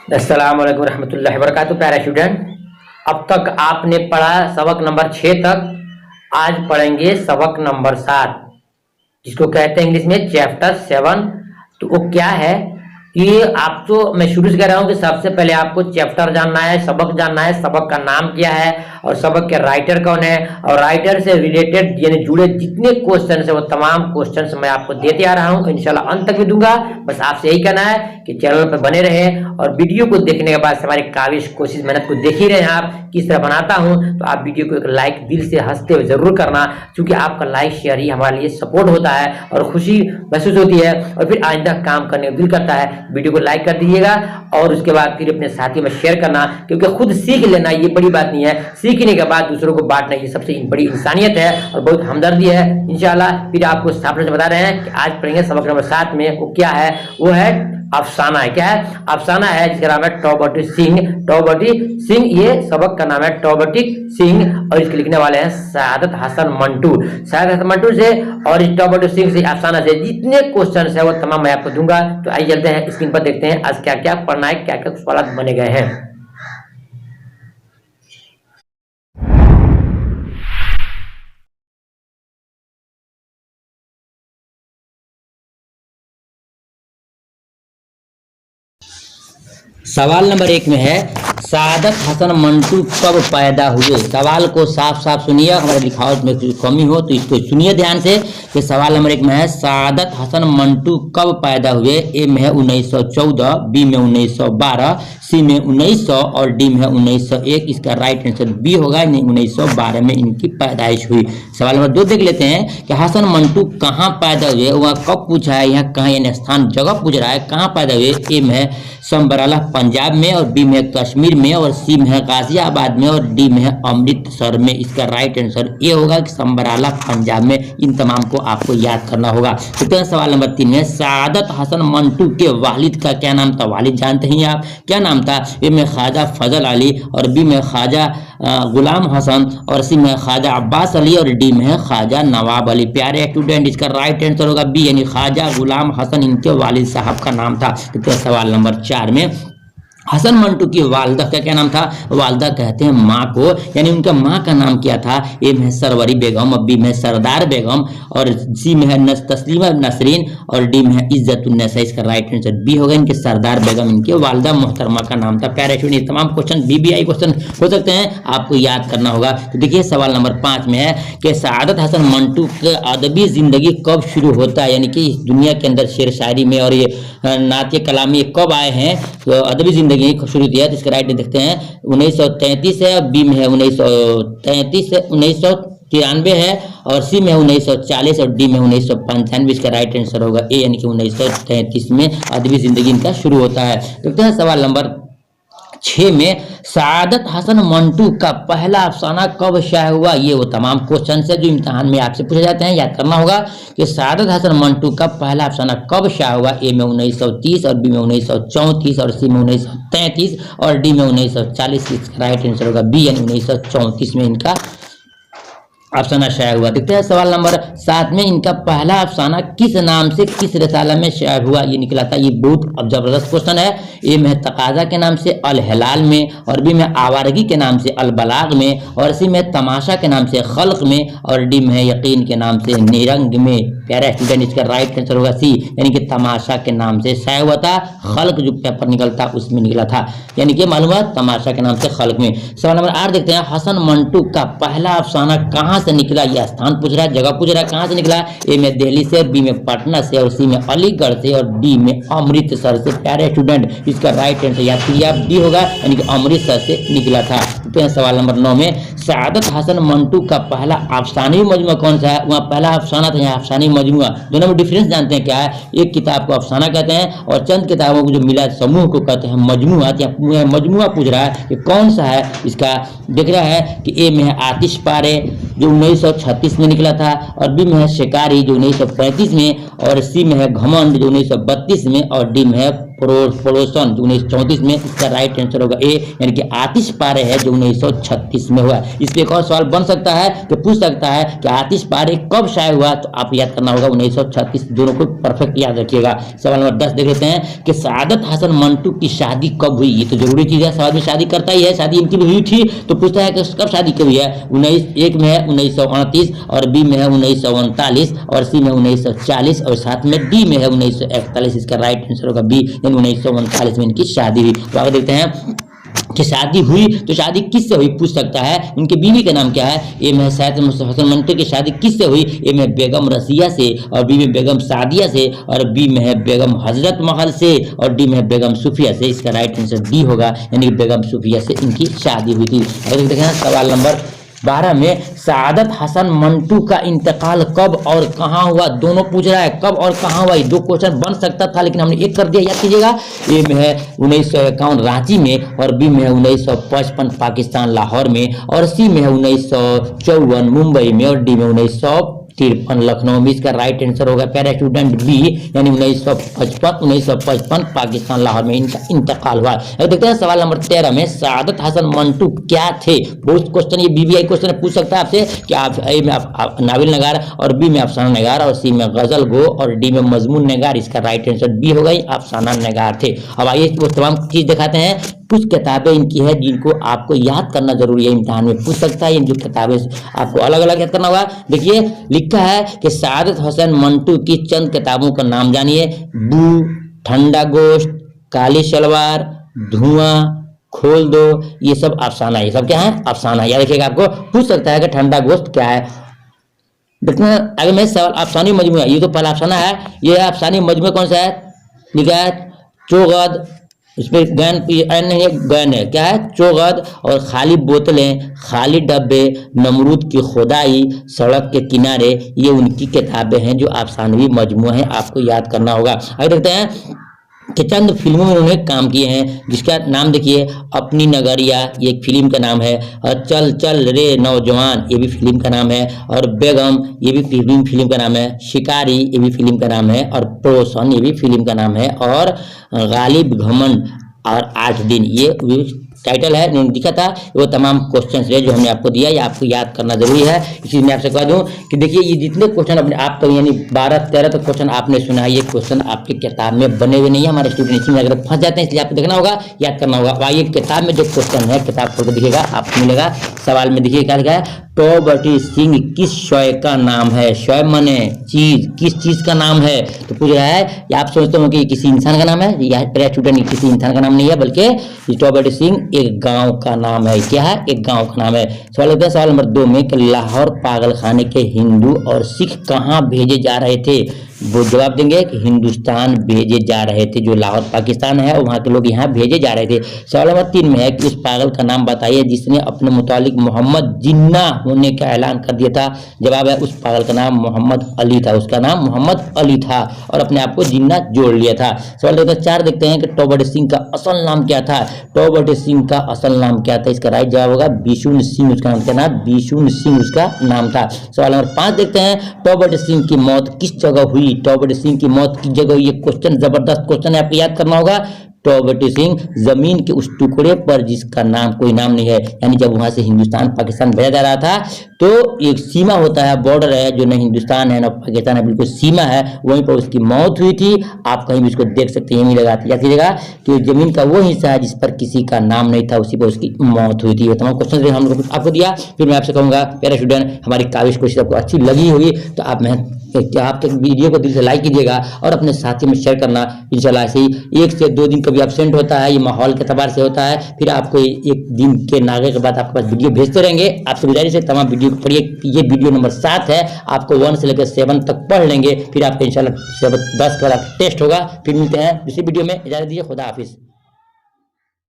अस्सलाम वालेकुम रहमतुल्लाहि व बरकातुहू। प्यारे स्टूडेंट, अब तक आपने पढ़ा सबक नंबर 6 तक। आज पढ़ेंगे सबक नंबर 7, जिसको कहते हैं इंग्लिश में चैप्टर 7। तो वो क्या है कि आप तो मैं शुरू से कह रहा हूँ कि सबसे पहले आपको चैप्टर जानना है, सबक जानना है, सबक का नाम क्या है और सबक के राइटर कौन है, और राइटर से रिलेटेड यानी जुड़े जितने क्वेश्चन है वो तमाम क्वेश्चन मैं आपको देते आ रहा हूँ। इंशाल्लाह अंत तक भी दूंगा। बस आपसे यही कहना है कि चैनल पर बने रहे और वीडियो को देखने के बाद हमारी काविश कोशिश मेहनत को देख ही रहे हैं आप किस तरह बनाता हूँ। तो आप वीडियो को एक लाइक दिल से हंसते हुए जरूर करना, क्योंकि आपका लाइक शेयर ही हमारे लिए सपोर्ट होता है और खुशी महसूस होती है और फिर आइंदा काम करने का दिल करता है। वीडियो को लाइक कर दीजिएगा और उसके बाद फिर अपने साथियों में शेयर करना, क्योंकि खुद सीख लेना ये बड़ी बात नहीं है, सीखने के बाद दूसरों को बांटना ये सबसे बड़ी इंसानियत है और बहुत हमदर्दी है। इंशाल्लाह फिर आपको साफ से बता रहे हैं कि आज पढ़ेंगे सबक नंबर 7 में। वो क्या है? वो है अफसाना है। क्या है? अफसाना है, जिसका नाम है टॉबर्टी सिंह। टॉबर्टी सिंह, ये सबक का नाम है टॉबर्टी सिंह और इसके लिखने वाले हैं सादत हसन मंटू। सादत हसन मंटू से और इस टॉबर्टी सिंह से अफसाना से जितने क्वेश्चन है वो तमाम मैं आपको दूंगा। तो आइए चलते हैं स्क्रीन पर, देखते हैं आज क्या क्या पढ़ना है, क्या क्या सवाल बने गए हैं। सवाल नंबर 1 में है सादत हसन मंटू कब पैदा हुए। सवाल को साफ साफ सुनिए, हमारे लिखावट में कुछ कमी हो तो इसको सुनिए ध्यान से। कि सवाल नंबर 1 में है सादत हसन मंटू कब पैदा हुए। ए में है 1914, बी में 1912, सी में 1900 और डी में है 1901। इसका राइट आंसर बी होगा, 1912 में इनकी पैदाइश हुई। सवाल नंबर 2 देख लेते हैं कि हसन मंटू कहाँ पैदा हुए। वह कब पूछा है, यहाँ कहाँ यानी स्थान जगह पूछ रहा है, कहाँ पैदा हुए। ए में है समबराला पंजाब में और बी में कश्मीर में और सी में है गाजियाबाद में और डी में है अमृतसर में। इसका राइट आंसर ये होगा कि समबराला पंजाब में। इन तमाम को आपको याद करना होगा। तो सवाल नंबर 3 में सादत हसन मंटू के वालिद का क्या नाम था। वालिद जानते हैं आप, क्या नाम था। ए में ख्वाजा फजल अली और बी में ख्वाजा गुलाम हसन और सी में ख्वाजा अब्बास अली और डी में है ख्वाजा नवाब अली। प्यारे स्टूडेंट, इसका राइट आंसर होगा बी, यानी ख्वाजा गुलाम हसन इनके वालिद साहब का नाम था। तो सवाल नंबर 4 में हसन मंटू की वालदा का क्या नाम था। वालदा कहते हैं माँ को, यानी उनका माँ का नाम क्या था। ए में सरवरी बेगम और बी में सरदार बेगम और सी में है तस्लीमा नसरीन और डी में है इज्जतुन्नसा। इसका राइट आंसर बी होगा, इनके सरदार बेगम इनके वालदा मोहतरमा का नाम था। प्यारे स्टूडेंट, तमाम क्वेश्चन बीबीआई क्वेश्चन हो सकते हैं, आपको याद करना होगा। तो देखिए सवाल नंबर 5 में है कि सादत हसन मंटू के अदबी जिंदगी कब शुरू होता है, यानी कि इस दुनिया के अंदर शेर शायरी में और ये नाते कलामी कब आए हैं। तो अदबी जिंदगी शुरू किया। तो इसका राइट देखते हैं 1933 है, बी में है 1933 है, 1993 है और सी में 1940 और डी में 1995। इसका राइट आंसर होगा ए, यानी कि 1933 में अदबी जिंदगी इनका शुरू होता है। देखते हैं सवाल नंबर 6 में सादत हसन मंटू का पहला अफसाना कब शाया हुआ। ये वो तमाम क्वेश्चन है जो इम्तिहान में आपसे पूछे जाते हैं, याद करना होगा कि सादत हसन मंटू का पहला अफसाना कब शाया हुआ। ए में 1930 और बी में 1934 और सी में 1933 और डी में 1940। इसका राइट आंसर होगा बी, यानी 1934 में इनका अफसाना शाया हुआ। देखते हैं सवाल नंबर 7 में इनका पहला अफसाना किस नाम से किस रसाला में शाया हुआ ये निकला था। ये बहुत जबरदस्त क्वेश्चन है। ए में तकाजा के नाम से अल हिलाल में और बी में आवारगी के नाम से अल बलाग में और सी में तमाशा के नाम से खल्क में और डी में यकीन के नाम से निरंग में। प्यारा स्टूडेंट, इसका राइट आंसर होगा सी, यानी कि तमाशा के नाम से शाया हुआ था। खल्क जो पेपर निकलता उसमें निकला था, यानी कि मालूम है तमाशा के नाम से खल्क में। सवाल नंबर 8 देखते हैं हसन मंटू का पहला अफसाना कहाँ से निकला। यह स्थान पूछ रहा है, जगह पूछ रहा है, कहाँ से निकला। ए में दिल्ली से, बी में पटना से और सी में अलीगढ़ से और डी में अमृतसर से। प्यारे स्टूडेंट, इसका राइट आंसर या डी होगा, यानी कि अमृतसर से निकला था। तो सवाल नंबर 9 में सादत हसन मंटू का पहला अफसानी मजमुआ कौन सा है। वहाँ पहला अफसाना था, यहाँ अफसानी मजमुआ। दोनों में डिफरेंस जानते हैं क्या है। एक किताब को अफसाना कहते हैं और चंद किताबों को जो मिला समूह को कहते हैं मजमुआ। मजमुआ पूछ रहा है कि कौन सा है। इसका देख रहा है कि ए में है आतिश पारे जो 1936 में निकला था और बी में है शिकारी जो 1935 में और सी में है घमंड जो 1932 में और डी में है पड़ोसन जो 1934 में। इसका राइट आंसर होगा ए, यानी कि आतिश पारे है जो 1936 में हुआ। इस पे एक और सवाल बन सकता है कि पूछ सकता है कि आतिशबाजी कब शाये हुआ, तो आप याद करना होगा 1936। दोनों को परफेक्ट याद रखिएगा। सवाल नंबर 10 देख लेते हैं कि सआदत हसन मंटू की शादी कब हुई। ये तो जरूरी चीज है, सवाल में शादी करता ही है, शादी इनकी भी हुई थी, तो पूछता है कि कब शादी कब हुई है। 19 में है 1938 और बी में है 1939 और सी में 1940 और साथ में डी में है 1941। इसका राइट आंसर होगा बी, यानी 1939 में इनकी शादी हुई। तो आगे देखते हैं कि शादी हुई तो शादी किससे हुई पूछ सकता है। उनके बीवी का नाम क्या है। ए में सैयद मुस्तफा हसन मंटू की शादी किससे हुई। ए में बेगम रसिया से और बी में बेगम सादिया से और बी में है बेगम हजरत महल से और डी में है बेगम सुफिया से। इसका राइट आंसर डी होगा, यानी बेगम सुफिया से इनकी शादी हुई थी। अगर देखें सवाल नंबर 12 में सआदत हसन मंटू का इंतकाल कब और कहां हुआ। दोनों पूछ रहा है कब और कहां हुआ। ये दो क्वेश्चन बन सकता था लेकिन हमने एक कर दिया, याद कीजिएगा। ए में है 1951 रांची में और बी में है 1955 पाकिस्तान लाहौर में और सी में है 1954 मुंबई में और डी में 1953 लखनऊ में। इसका राइट आंसर होगा प्यारा स्टूडेंट बी, यानी 1955 पाकिस्तान लाहौर में इनका इंतकाल हुआ। अब देखते हैं सवाल नंबर 13 में सआदत हसन मंटू क्या थे। बहुत क्वेश्चन ये बीबीआई क्वेश्चन पूछ सकता है आपसे कि आप ए में आप नाविल नगार और बी में अफसाना नगार और सी में गजल गो और डी में मजमून नगार। इसका राइट आंसर बी होगा, अफसाना नगार थे। अब आइए वो तमाम चीज दिखाते हैं। कुछ किताबें इनकी है जिनको आपको याद करना जरूरी है, इम्तिहान में पूछ सकता है। इन जो किताबें आपको अलग अलग याद करना होगा। देखिए लिखा है कि सआदत हसन मंटू की चंद किताबों का नाम जानिए। बू, ठंडा गोश्त, काली सलवार, धुआं, खोल दो, ये सब अफसाना, ये सब क्या है अफसाना। याद रखिएगा, आपको पूछ सकता है कि ठंडा गोश्त क्या है। देखना आगे में सवाल अफसानी मजमू है, ये तो पहला अफसाना है। ये अफसानी मजमू कौन सा है, लिखा है चोगद, इसमें गैन नहीं है, गैन है, क्या है चोगद और खाली बोतलें, खाली डब्बे, नमरूद की खुदाई, सड़क के किनारे, ये उनकी किताबें हैं जो अफसानवी मजमू है, आपको याद करना होगा। आगे देखते हैं कि चंद फिल्मों में उन्होंने काम किए हैं, जिसका नाम देखिए अपनी नगरिया, ये एक फिल्म का नाम है, और चल चल रे नौजवान, ये भी फिल्म का नाम है, और बेगम, ये भी फिल्म का नाम है, शिकारी, ये भी फिल्म का नाम है, और प्रोसन, ये भी फिल्म का नाम है, और गालिब घमंड और 8 दिन, ये टाइटल है, उन्होंने दिखा था। वो तमाम क्वेश्चंस है जो हमने आपको दिया, ये आपको याद करना जरूरी है। इसी में आपसे कह दूं कि देखिए ये जितने क्वेश्चन अपने आप तो यानी 12-13 तो क्वेश्चन आपने सुना है, ये क्वेश्चन आपकी किताब में बने हुए नहीं है। हमारे स्टूडेंट इसी में अगर फंस जाते हैं, इसलिए आपको देखना होगा, याद करना होगा। आइए किताब में जो क्वेश्चन है, किताब खोल कर देखिएगा, आपको मिलेगा। सवाल में देखिए क्या लिखा है, टॉबर्टी सिंह किस शय का नाम है। शय माने चीज, किस चीज का नाम है, तो पूछ रहा है। या आप सोचते हो कि किसी इंसान का नाम है, यह स्टूडेंट किसी इंसान का नाम नहीं है, बल्कि टॉबर्टी सिंह एक गांव का नाम है। क्या है, एक गांव का नाम है। सवाल होता है सवाल नंबर 2 में कि लाहौर पागलखाने के हिंदू और सिख कहाँ भेजे जा रहे थे। वो जवाब देंगे कि हिंदुस्तान भेजे जा रहे थे, जो लाहौर पाकिस्तान है और वहाँ के लोग यहाँ भेजे जा रहे थे। सवाल नंबर 3 में है कि उस पागल का नाम बताइए जिसने अपने मुतालिक मोहम्मद जिन्ना होने का ऐलान कर दिया था। जवाब है उस पागल का नाम मोहम्मद अली था, उसका नाम मोहम्मद अली था और अपने आप को जिन्ना जोड़ लिया था। सवाल नंबर 4 देखते हैं कि टॉबर्टी सिंह का असल नाम क्या था। टॉबर्टी सिंह का असल नाम क्या था, इसका राइट जवाब होगा बिशुन सिंह, उसका नाम क्या नाम, बिशुन सिंह उसका नाम था। सवाल नंबर 5 देखते हैं, टॉबर्टी सिंह की मौत किस जगह हुई। टॉबर्टी सिंह की मौत की जगह, ये क्वेश्चन जबरदस्त क्वेश्चन है, आपको याद करना होगा। टॉबर्टी सिंह जमीन के उस टुकड़े पर जिसका नाम कोई नाम नहीं है, यानी जब वहां से हिंदुस्तान पाकिस्तान भेजा जा रहा था तो एक सीमा होता है, बॉर्डर है, जो न हिंदुस्तान है न पाकिस्तान है, बिल्कुल सीमा है, वहीं पर उसकी मौत हुई थी। आप कहीं भी उसको देख सकते हैं, यही लगाते याद कीजिएगा कि जमीन का वो हिस्सा है जिस पर किसी का नाम नहीं था, उसी पर उसकी मौत हुई थी। तमाम क्वेश्चन हम लोग आपको दिया। फिर मैं आपसे कहूँगा प्यारे स्टूडेंट, हमारी काविश कोशिश आपको अच्छी लगी होगी तो आप वीडियो को दिल से लाइक कीजिएगा और अपने साथी में शेयर करना। इंशाल्लाह ऐसे ही 1 से 2 दिन कभी एब्सेंट होता है, ये माहौल के एतबार से होता है, फिर आपको 1 दिन के नागे के बाद आपके पास वीडियो भेजते रहेंगे। आपसे गुजारिश है तमाम वीडियो को पढ़िए। ये वीडियो नंबर 7 है, आपको 1 से लेकर 7 तक पढ़ लेंगे, फिर आपको इंशाल्लाह 10 का टेस्ट होगा। फिर मिलते हैं दूसरी वीडियो में, इजाजत दीजिए, खुदा हाफिज।